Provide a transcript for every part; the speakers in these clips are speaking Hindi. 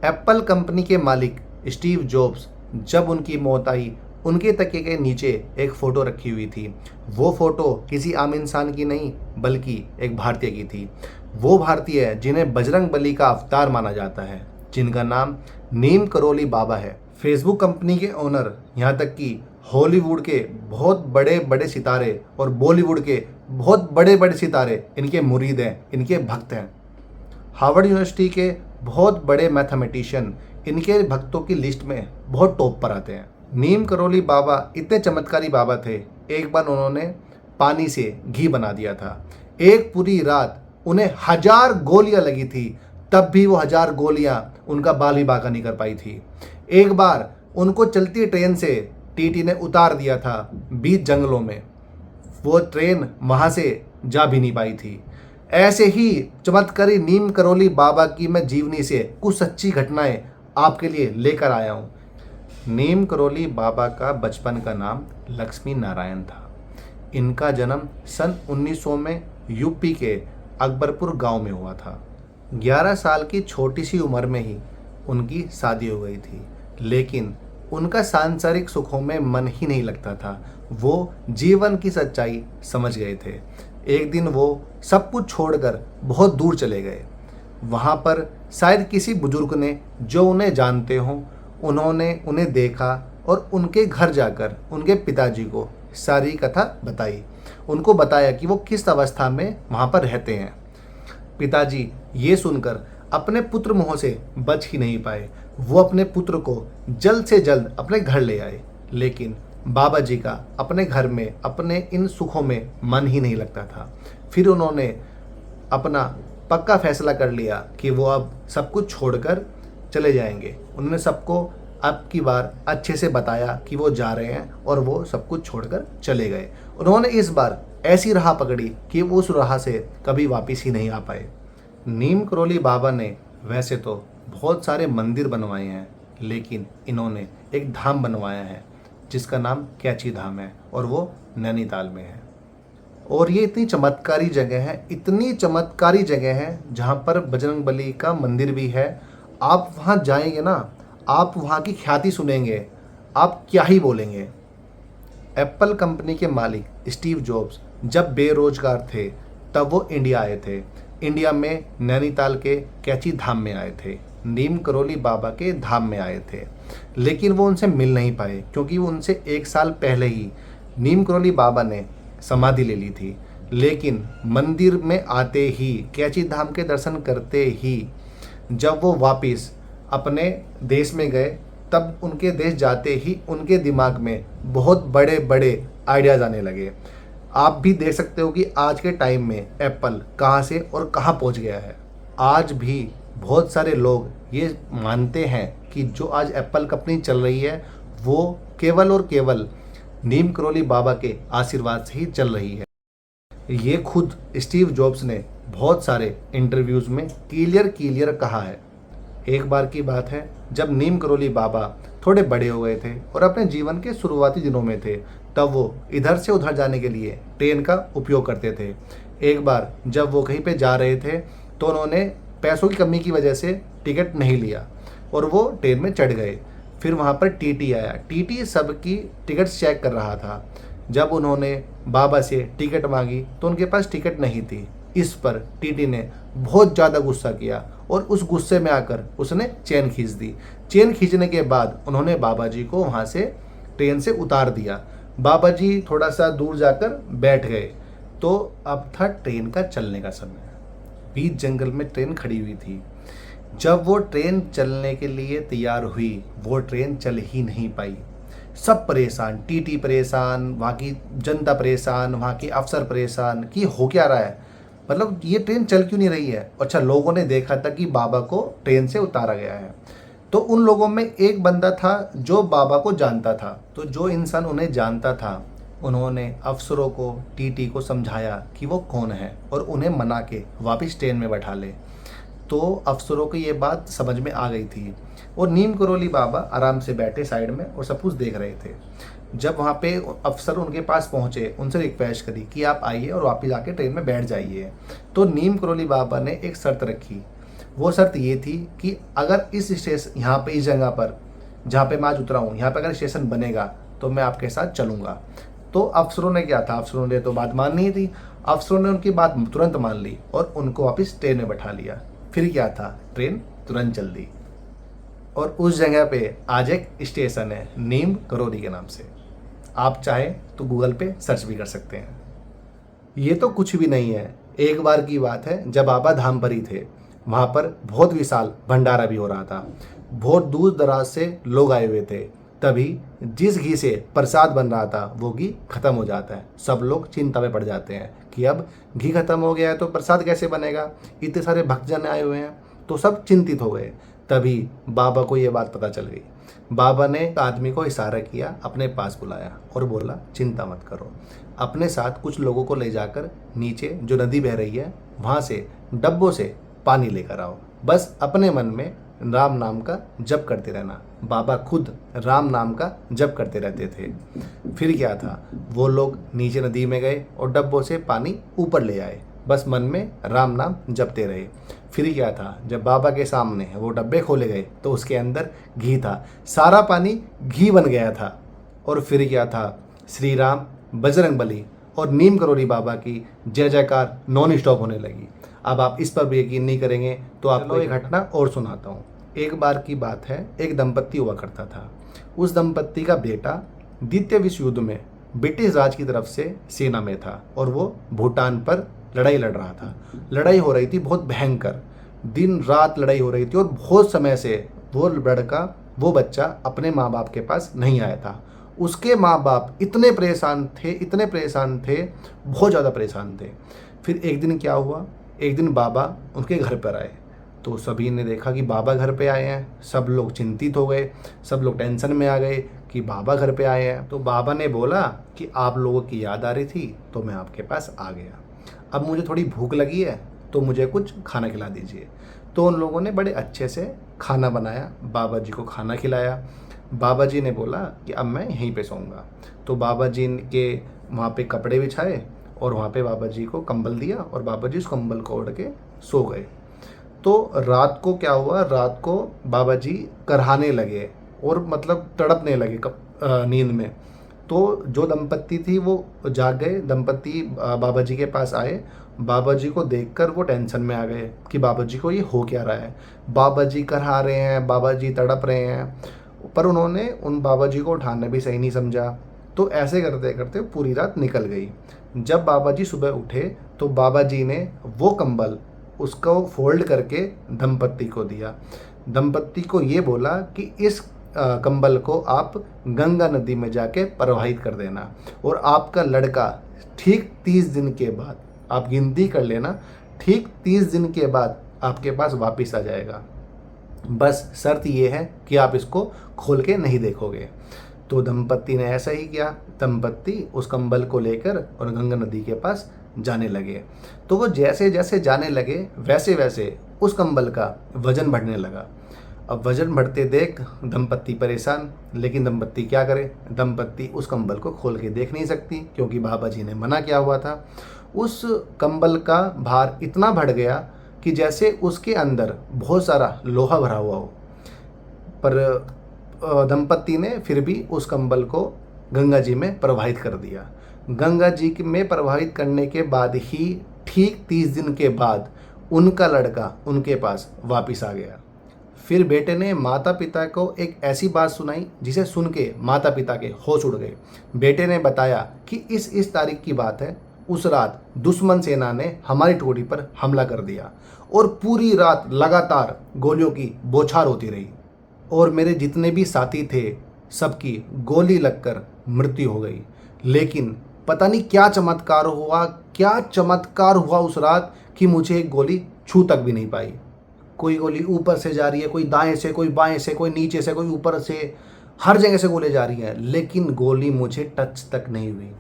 एप्पल कंपनी के मालिक स्टीव जॉब्स, जब उनकी मौत आई, उनके तकिए के नीचे एक फ़ोटो रखी हुई थी। वो फ़ोटो किसी आम इंसान की नहीं, बल्कि एक भारतीय की थी। वो भारतीय जिन्हें बजरंग बली का अवतार माना जाता है, जिनका नाम नीम करोली बाबा है। फेसबुक कंपनी के ओनर, यहाँ तक कि हॉलीवुड के बहुत बड़े बड़े सितारे और बॉलीवुड के बहुत बड़े बड़े सितारे इनके मुरीद हैं, इनके भक्त हैं। हार्वर्ड यूनिवर्सिटी के बहुत बड़े मैथमेटिशियन इनके भक्तों की लिस्ट में बहुत टॉप पर आते हैं। नीम करोली बाबा इतने चमत्कारी बाबा थे, एक बार उन्होंने पानी से घी बना दिया था। एक पूरी रात उन्हें 1000 गोलियां लगी थी, तब भी वो 1000 गोलियां उनका बाल भी बांका नहीं कर पाई थी। एक बार उनको चलती ट्रेन से टीटी ने उतार दिया था बीच जंगलों में, वो ट्रेन वहाँ से जा भी नहीं पाई थी। ऐसे ही चमत्कारी नीम करोली बाबा की मैं जीवनी से कुछ सच्ची घटनाएं आपके लिए लेकर आया हूँ। नीम करोली बाबा का बचपन का नाम लक्ष्मी नारायण था। इनका जन्म सन 1900 में यूपी के अकबरपुर गांव में हुआ था। 11 साल की छोटी सी उम्र में ही उनकी शादी हो गई थी, लेकिन उनका सांसारिक सुखों में मन ही नहीं लगता था। वो जीवन की सच्चाई समझ गए थे। एक दिन वो सब कुछ छोड़कर बहुत दूर चले गए। वहाँ पर शायद किसी बुजुर्ग ने, जो उन्हें जानते हों, उन्होंने उन्हें देखा और उनके घर जाकर उनके पिताजी को सारी कथा बताई। उनको बताया कि वो किस अवस्था में वहाँ पर रहते हैं। पिताजी ये सुनकर अपने पुत्र मुँह से बच ही नहीं पाए। वो अपने पुत्र को जल्द से जल्द अपने घर ले आए, लेकिन बाबा जी का अपने घर में अपने इन सुखों में मन ही नहीं लगता था। फिर उन्होंने अपना पक्का फैसला कर लिया कि वो अब सब कुछ छोड़कर चले जाएंगे। उन्होंने सबको अब की बार अच्छे से बताया कि वो जा रहे हैं और वो सब कुछ छोड़कर चले गए। उन्होंने इस बार ऐसी राह पकड़ी कि वो उस राह से कभी वापस ही नहीं आ पाए। नीम करोली बाबा ने वैसे तो बहुत सारे मंदिर बनवाए हैं, लेकिन इन्होंने एक धाम बनवाया है जिसका नाम कैची धाम है, और वो नैनीताल में है। और ये इतनी चमत्कारी जगह है, इतनी चमत्कारी जगह है, जहाँ पर बजरंग बली का मंदिर भी है। आप वहाँ जाएंगे ना, आप वहाँ की ख्याति सुनेंगे, आप क्या ही बोलेंगे। एप्पल कंपनी के मालिक स्टीव जॉब्स जब बेरोजगार थे, तब वो इंडिया आए थे। इंडिया में नैनीताल के कैची धाम में आए थे, नीम करोली बाबा के धाम में आए थे, लेकिन वो उनसे मिल नहीं पाए, क्योंकि वो उनसे 1 साल पहले ही नीम करोली बाबा ने समाधि ले ली थी। लेकिन मंदिर में आते ही, कैची धाम के दर्शन करते ही, जब वो वापस अपने देश में गए, तब उनके देश जाते ही उनके दिमाग में बहुत बड़े बड़े आइडियाज़ आने लगे। आप भी देख सकते हो कि आज के टाइम में एप्पल कहाँ से और कहाँ पहुँच गया है। आज भी बहुत सारे लोग ये मानते हैं कि जो आज एप्पल कंपनी चल रही है, वो केवल और केवल नीम करोली बाबा के आशीर्वाद से ही चल रही है। ये खुद स्टीव जॉब्स ने बहुत सारे इंटरव्यूज़ में क्लियर कहा है। एक बार की बात है, जब नीम करोली बाबा थोड़े बड़े हो गए थे और अपने जीवन के शुरुआती दिनों में थे, तब वो इधर से उधर जाने के लिए ट्रेन का उपयोग करते थे। एक बार जब वो कहीं पे जा रहे थे, तो उन्होंने पैसों की कमी की वजह से टिकट नहीं लिया और वो ट्रेन में चढ़ गए। फिर वहाँ पर टीटी आया। टीटी सबकी टिकट चेक कर रहा था। जब उन्होंने बाबा से टिकट मांगी तो उनके पास टिकट नहीं थी। इस पर टीटी ने बहुत ज़्यादा गुस्सा किया और उस गुस्से में आकर उसने चेन खींच दी। चेन खींचने के बाद उन्होंने बाबा जी को वहाँ से ट्रेन से उतार दिया। बाबा जी थोड़ा सा दूर जाकर बैठ गए, तो अब था ट्रेन का चलने का समय। बीच जंगल में ट्रेन खड़ी हुई थी। जब वो ट्रेन चलने के लिए तैयार हुई, वो ट्रेन चल ही नहीं पाई। सब परेशान, टीटी परेशान, वहाँ की जनता परेशान, वहाँ के अफसर परेशान कि हो क्या रहा है, मतलब ये ट्रेन चल क्यों नहीं रही है। अच्छा, लोगों ने देखा था कि बाबा को ट्रेन से उतारा गया है। तो उन लोगों में एक बंदा था जो बाबा को जानता था। तो जो इंसान उन्हें जानता था, उन्होंने अफसरों को, टीटी को समझाया कि वो कौन है और उन्हें मना के वापस ट्रेन में बैठा ले। तो अफसरों को ये बात समझ में आ गई थी और नीम करोली बाबा आराम से बैठे साइड में और सब कुछ देख रहे थे। जब वहाँ पे अफसर उनके पास पहुँचे, उनसे रिक्वेस्ट करी कि आप आइए और वापस आके ट्रेन में बैठ जाइए। तो नीम करोली बाबा ने एक शर्त रखी। वो शर्त ये थी कि अगर इस स्टेशन यहाँ पे इस जगह पर जहाँ पे मैं आज उतरा हूँ यहाँ पे अगर स्टेशन बनेगा तो मैं आपके साथ चलूँगा। तो अफसरों ने क्या था, अफसरों ने तो बात माननी ही थी। अफसरों ने उनकी बात तुरंत मान ली और उनको वापस ट्रेन में बैठा लिया। फिर क्या था, ट्रेन तुरंत चल दी और उस जगह पे आज एक स्टेशन है नीम करौरी के नाम से। आप चाहे तो गूगल पे सर्च भी कर सकते हैं। ये तो कुछ भी नहीं है। एक बार की बात है जब बाबा धामपरी थे, वहाँ पर बहुत विशाल भंडारा भी हो रहा था। बहुत दूर दराज से लोग आए हुए थे। तभी जिस घी से प्रसाद बन रहा था वो घी खत्म हो जाता है। सब लोग चिंता में पड़ जाते हैं कि अब घी खत्म हो गया है तो प्रसाद कैसे बनेगा, इतने सारे भक्तजन आए हुए हैं। तो सब चिंतित हो गए। तभी बाबा को ये बात पता चल गई। बाबा ने आदमी को इशारा किया, अपने पास बुलाया और बोला चिंता मत करो, अपने साथ कुछ लोगों को ले जाकर नीचे जो नदी बह रही है वहाँ से डब्बों से पानी लेकर आओ। बस अपने मन में राम नाम का जप करते रहना। बाबा खुद राम नाम का जप करते रहते थे। फिर क्या था, वो लोग नीचे नदी में गए और डब्बों से पानी ऊपर ले आए। बस मन में राम नाम जपते रहे। फिर क्या था, जब बाबा के सामने वो डब्बे खोले गए तो उसके अंदर घी था। सारा पानी घी बन गया था। और फिर क्या था, श्री राम, बजरंगबली और नीम करौरी बाबा की जय जयकार नॉन स्टॉप होने लगी। अब आप इस पर भी यकीन नहीं करेंगे तो आपको एक घटना और सुनाता हूँ। एक बार की बात है, एक दंपत्ति हुआ करता था। उस दंपत्ति का बेटा द्वितीय विश्व युद्ध में ब्रिटिश राज की तरफ से सेना में था और वो भूटान पर लड़ाई लड़ रहा था। लड़ाई हो रही थी बहुत भयंकर, दिन रात लड़ाई हो रही थी और बहुत समय से वो लड़का, वो बच्चा अपने माँ बाप के पास नहीं आया था। उसके माँ बाप इतने परेशान थे, बहुत ज़्यादा परेशान थे। फिर एक दिन क्या हुआ, एक दिन बाबा उनके घर पर आए तो सभी ने देखा कि बाबा घर पे आए हैं। सब लोग चिंतित हो गए, सब लोग टेंशन में आ गए कि बाबा घर पे आए हैं। तो बाबा ने बोला कि आप लोगों की याद आ रही थी तो मैं आपके पास आ गया। अब मुझे थोड़ी भूख लगी है तो मुझे कुछ खाना खिला दीजिए। तो उन लोगों ने बड़े अच्छे से खाना बनाया, बाबा जी को खाना खिलाया। बाबा जी ने बोला कि अब मैं यहीं पे सोऊंगा। तो बाबा जी के वहाँ पे कपड़े बिछाए और वहाँ पे बाबा जी को कंबल दिया और बाबा जी उस कंबल को ओढ़ के सो गए। तो रात को क्या हुआ, रात को बाबा जी करहाने लगे और मतलब तड़पने लगे नींद में। तो जो दंपत्ति थी वो जाग गए। दंपत्ति बाबा जी के पास आए। बाबा जी को देखकर वो टेंशन में आ गए कि बाबा जी को ये हो क्या रहा है। बाबा जी करहा रहे हैं, बाबा जी तड़प रहे हैं, पर उन्होंने उन बाबा जी को उठाना भी सही नहीं समझा। तो ऐसे करते करते पूरी रात निकल गई। जब बाबा जी सुबह उठे तो बाबा जी ने वो कंबल उसको फोल्ड करके दंपत्ति को दिया। दंपत्ति को ये बोला कि इस कंबल को आप गंगा नदी में जाके प्रवाहित कर देना और आपका लड़का ठीक 30 दिन के बाद, आप गिनती कर लेना, ठीक 30 दिन के बाद आपके पास वापस आ जाएगा। बस शर्त ये है कि आप इसको खोल के नहीं देखोगे। तो दंपत्ति ने ऐसा ही किया। दंपत्ति उस कंबल को लेकर और गंगा नदी के पास जाने लगे। तो वो जैसे जैसे जाने लगे वैसे वैसे उस कंबल का वजन बढ़ने लगा। अब वजन बढ़ते देख दंपत्ति परेशान, लेकिन दंपत्ति क्या करे, दंपत्ति उस कंबल को खोल के देख नहीं सकती क्योंकि बाबा जी ने मना किया हुआ था। उस कंबल का भार इतना बढ़ गया कि जैसे उसके अंदर बहुत सारा लोहा भरा हुआ हो। पर दंपत्ति ने फिर भी उस कंबल को गंगा जी में प्रवाहित कर दिया। गंगा जी में प्रवाहित करने के बाद ही ठीक 30 दिन के बाद उनका लड़का उनके पास वापस आ गया। फिर बेटे ने माता पिता को एक ऐसी बात सुनाई जिसे सुन के माता पिता के होश उड़ गए। बेटे ने बताया कि इस तारीख की बात है, उस रात दुश्मन सेना ने हमारी टोली पर हमला कर दिया और पूरी रात लगातार गोलियों की बौछार होती रही और मेरे जितने भी साथी थे सबकी गोली लगकर मृत्यु हो गई। लेकिन पता नहीं क्या चमत्कार हुआ उस रात कि मुझे एक गोली छू तक भी नहीं पाई। कोई गोली ऊपर से जा रही है, कोई दाएं से, कोई बाएं से, कोई नीचे से, कोई ऊपर से, हर जगह से गोली जा रही हैं, लेकिन गोली मुझे टच तक नहीं हुई।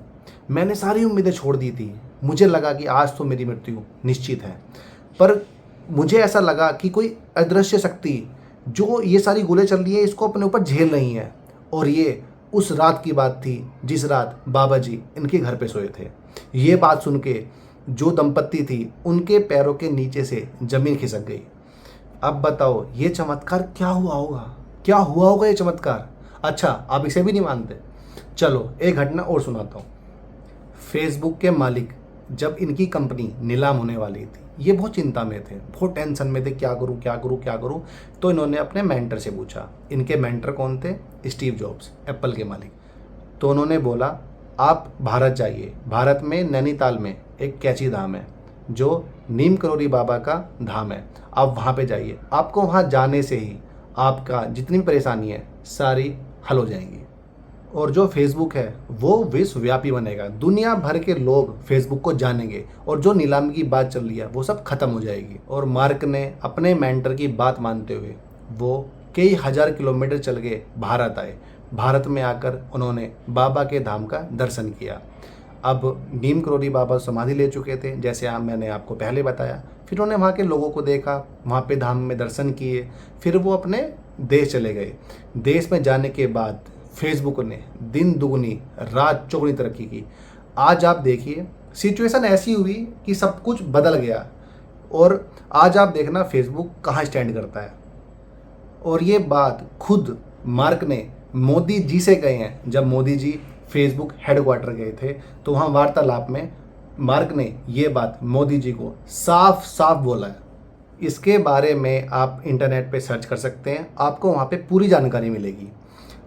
मैंने सारी उम्मीदें छोड़ दी थी। मुझे लगा कि आज तो मेरी मृत्यु निश्चित है, पर मुझे ऐसा लगा कि कोई अदृश्य शक्ति जो ये सारी गोली चल रही है इसको अपने ऊपर झेल रही है। और ये उस रात की बात थी जिस रात बाबा जी इनके घर पे सोए थे। ये बात सुन के जो दंपत्ति थी उनके पैरों के नीचे से जमीन खिसक गई। अब बताओ ये चमत्कार क्या हुआ होगा, क्या हुआ होगा ये चमत्कार। अच्छा, आप इसे भी नहीं मानते। चलो एक घटना और सुनाता हूँ। फेसबुक के मालिक जब इनकी कंपनी नीलाम होने वाली थी, ये बहुत चिंता में थे, बहुत टेंशन में थे, क्या करूँ क्या करूँ क्या करूँ। तो इन्होंने अपने मेंटर से पूछा। इनके मेंटर कौन थे? स्टीव जॉब्स, एप्पल के मालिक। तो उन्होंने बोला आप भारत जाइए, भारत में नैनीताल में एक कैची धाम है जो नीम करोली बाबा का धाम है, आप वहाँ पे जाइए, आपको वहाँ जाने से ही आपका जितनी भी परेशानी है सारी हल हो जाएंगी। और जो फेसबुक है वो विश्वव्यापी बनेगा, दुनिया भर के लोग फेसबुक को जानेंगे और जो नीलामी की बात चल रही है वो सब खत्म हो जाएगी। और मार्क ने अपने मेंटर की बात मानते हुए वो कई हजार किलोमीटर चल के भारत आए। भारत में आकर उन्होंने बाबा के धाम का दर्शन किया। अब नीम करोली बाबा समाधि ले चुके थे, जैसे मैंने आपको पहले बताया। फिर उन्होंने वहाँ के लोगों को देखा, वहाँ पे धाम में दर्शन किए, फिर वो अपने देश चले गए। देश में जाने के बाद फेसबुक ने दिन दुगनी रात चौगुनी तरक्की की। आज आप देखिए सिचुएशन ऐसी हुई कि सब कुछ बदल गया, और आज आप देखना फेसबुक कहाँ स्टैंड करता है। और ये बात खुद मार्क ने मोदी जी से कहे हैं। जब मोदी जी फेसबुक हेडक्वार्टर गए थे तो वहाँ वार्तालाप में मार्क ने ये बात मोदी जी को साफ साफ बोला है। इसके बारे में आप इंटरनेट पे सर्च कर सकते हैं, आपको वहाँ पे पूरी जानकारी मिलेगी।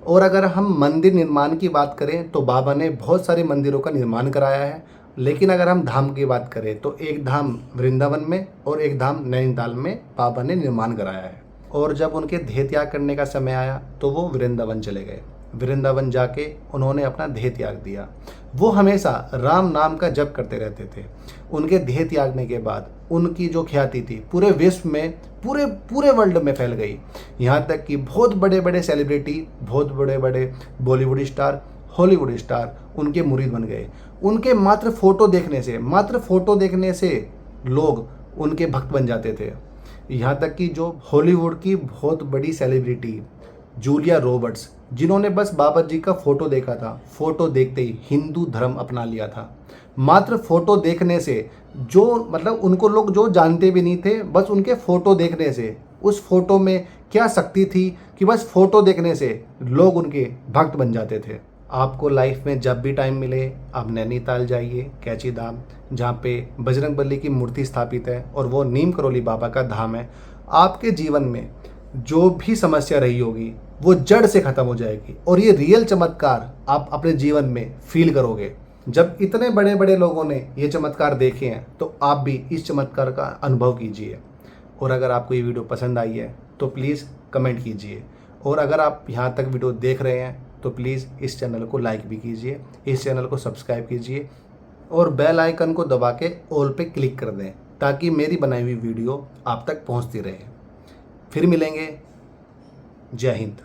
और अगर हम मंदिर निर्माण की बात करें तो बाबा ने बहुत सारे मंदिरों का निर्माण कराया है, लेकिन अगर हम धाम की बात करें तो एक धाम वृंदावन में और एक धाम नैनीताल में बाबा ने निर्माण कराया है। और जब उनके देह त्याग करने का समय आया तो वो वृंदावन चले गए। वृंदावन जाके उन्होंने अपना देह त्याग दिया। वो हमेशा राम नाम का जप करते रहते थे। उनके देह त्यागने के बाद उनकी जो ख्याति थी पूरे विश्व में, पूरे वर्ल्ड में फैल गई। यहाँ तक कि बहुत बड़े बड़े सेलिब्रिटी, बहुत बड़े बड़े बॉलीवुड स्टार, हॉलीवुड स्टार उनके मुरीद बन गए। उनके मात्र फोटो देखने से लोग उनके भक्त बन जाते थे। यहाँ तक कि जो हॉलीवुड की बहुत बड़ी सेलिब्रिटी जूलिया रॉबर्ट्स, जिन्होंने बस बाबा जी का फोटो देखा था, फोटो देखते ही हिंदू धर्म अपना लिया था। मात्र फोटो देखने से, जो मतलब उनको लोग जो जानते भी नहीं थे, बस उनके फोटो देखने से, उस फोटो में क्या शक्ति थी कि बस फोटो देखने से लोग उनके भक्त बन जाते थे। आपको लाइफ में जब भी टाइम मिले आप नैनीताल जाइए, कैची धाम, जहाँ पे बजरंगबली की मूर्ति स्थापित है और वो नीम करोली बाबा का धाम है। आपके जीवन में जो भी समस्या रही होगी वो जड़ से खत्म हो जाएगी, और ये रियल चमत्कार आप अपने जीवन में फील करोगे। जब इतने बड़े बड़े लोगों ने ये चमत्कार देखे हैं तो आप भी इस चमत्कार का अनुभव कीजिए। और अगर आपको ये वीडियो पसंद आई है तो प्लीज़ कमेंट कीजिए, और अगर आप यहाँ तक वीडियो देख रहे हैं तो प्लीज़ इस चैनल को लाइक भी कीजिए, इस चैनल को सब्सक्राइब कीजिए और बेल आइकन को दबा के ऑल पे क्लिक कर दें, ताकि मेरी बनाई हुई वीडियो आप तक पहुँचती रहे। फिर मिलेंगे। जय हिंद।